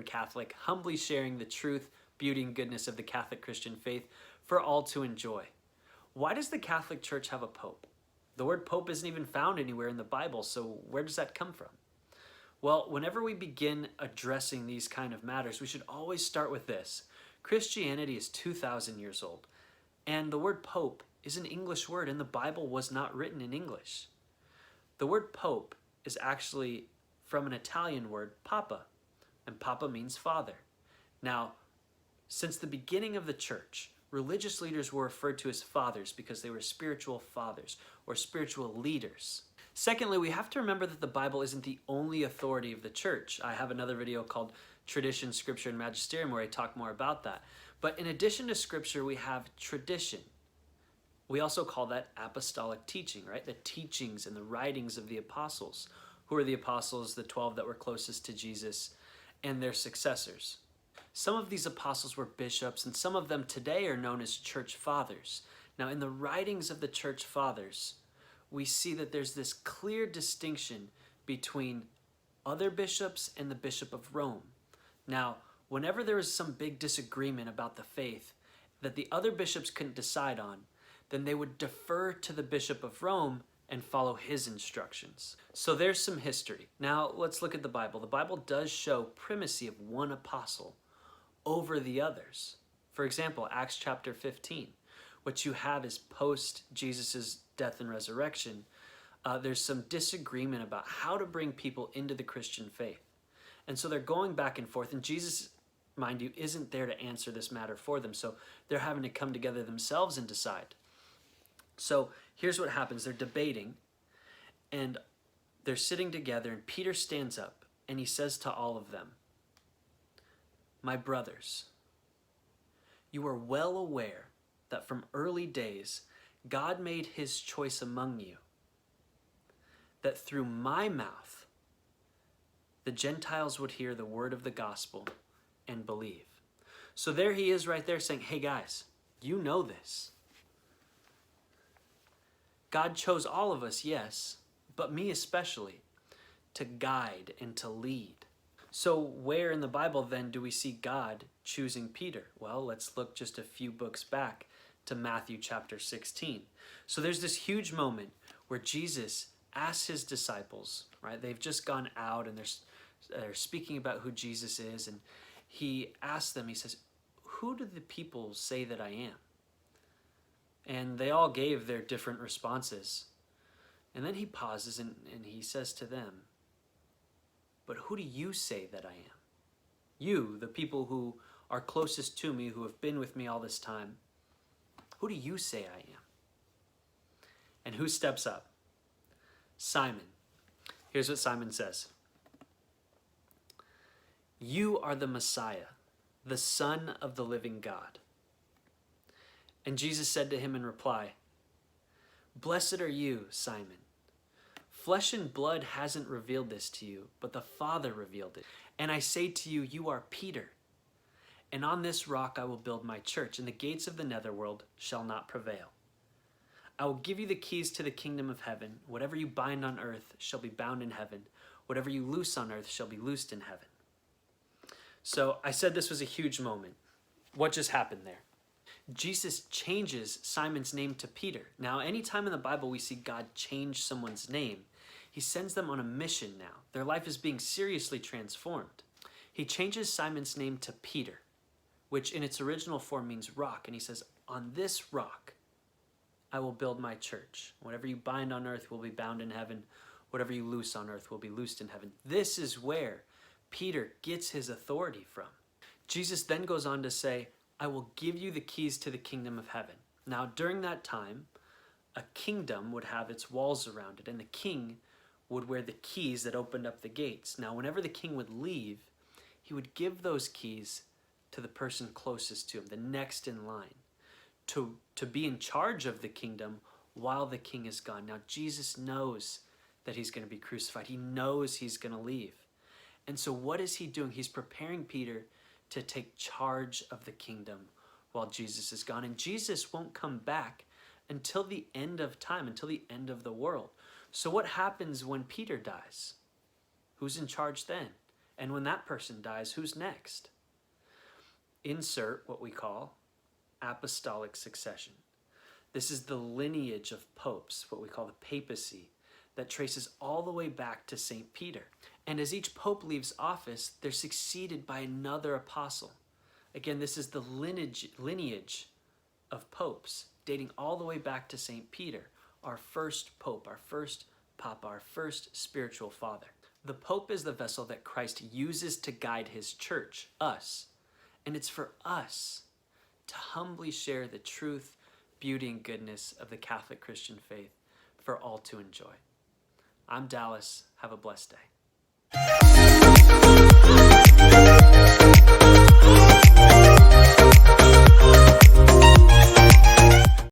Catholic, humbly sharing the truth, beauty, and goodness of the Catholic Christian faith for all to enjoy. Why does the Catholic Church have a pope? The word pope isn't even found anywhere in the Bible, so where does that come from? Well, whenever we begin addressing these kind of matters, we should always start with this. Christianity is 2,000 years old, and the word pope is an English word, and the Bible was not written in English. The word pope is actually from an Italian word, papa, and papa means father. Now, since the beginning of the church, religious leaders were referred to as fathers because they were spiritual fathers or spiritual leaders. Secondly, we have to remember that the Bible isn't the only authority of the church. I have another video called Tradition, Scripture, and Magisterium where I talk more about that. But in addition to Scripture, we have tradition. We also call that apostolic teaching, right? The teachings and the writings of the apostles. Who are the apostles? The 12 that were closest to Jesus and their successors. Some of these apostles were bishops, and some of them today are known as church fathers. Now, in the writings of the church fathers, we see that there's this clear distinction between other bishops and the Bishop of Rome. Now, whenever there was some big disagreement about the faith that the other bishops couldn't decide on, then they would defer to the Bishop of Rome and follow his instructions. So there's some history. Now, let's look at the Bible. The Bible does show primacy of one apostle over the others. For example, Acts chapter 15. What you have is post Jesus' death and resurrection. There's some disagreement about how to bring people into the Christian faith. And so they're going back and forth, and Jesus, mind you, isn't there to answer this matter for them. So they're having to come together themselves and decide. So here's what happens. They're debating, and they're sitting together, and Peter stands up, and he says to all of them, "My brothers, you are well aware that from early days God made his choice among you, that through my mouth the Gentiles would hear the word of the gospel and believe." So there he is right there saying, hey guys, you know this. God chose all of us, yes, but me especially, to guide and to lead. So where in the Bible then do we see God choosing Peter? Well, let's look just a few books back to Matthew chapter 16. So there's this huge moment where Jesus asks his disciples, right? They've just gone out and they're speaking about who Jesus is, and he asks them, he says, "Who do the people say that I am?" And they all gave their different responses. And then he pauses and he says to them, "But who do you say that I am?" You, the people who are closest to me, who have been with me all this time, who do you say I am? And who steps up? Simon. Here's what Simon says. "You are the Messiah, the Son of the living God." And Jesus said to him in reply, "Blessed are you, Simon. Flesh and blood hasn't revealed this to you, but the Father revealed it. And I say to you, you are Peter. And on this rock I will build my church, and the gates of the netherworld shall not prevail. I will give you the keys to the kingdom of heaven. Whatever you bind on earth shall be bound in heaven. Whatever you loose on earth shall be loosed in heaven." So I said this was a huge moment. What just happened there? Jesus changes Simon's name to Peter. Now, anytime in the Bible we see God change someone's name, he sends them on a mission now. Their life is being seriously transformed. He changes Simon's name to Peter, which in its original form means rock. And he says, "On this rock I will build my church. Whatever you bind on earth will be bound in heaven. Whatever you loose on earth will be loosed in heaven." This is where Peter gets his authority from. Jesus then goes on to say, "I will give you the keys to the kingdom of heaven." Now, during that time, a kingdom would have its walls around it, and the king would wear the keys that opened up the gates. Now, whenever the king would leave, he would give those keys to the person closest to him, the next in line, to be in charge of the kingdom while the king is gone. Now, Jesus knows that he's going to be crucified. He knows he's going to leave. And so what is he doing? He's preparing Peter to take charge of the kingdom while Jesus is gone. And Jesus won't come back until the end of time, until the end of the world. So what happens when Peter dies? Who's in charge then? And when that person dies, who's next? Insert what we call apostolic succession. This is the lineage of popes, what we call the papacy, that traces all the way back to St. Peter. And as each pope leaves office, they're succeeded by another apostle. Again, this is the lineage of popes, dating all the way back to St. Peter, our first pope, our first papa, our first spiritual father. The pope is the vessel that Christ uses to guide his church, us. And it's for us to humbly share the truth, beauty, and goodness of the Catholic Christian faith for all to enjoy. I'm Dallas. Have a blessed day.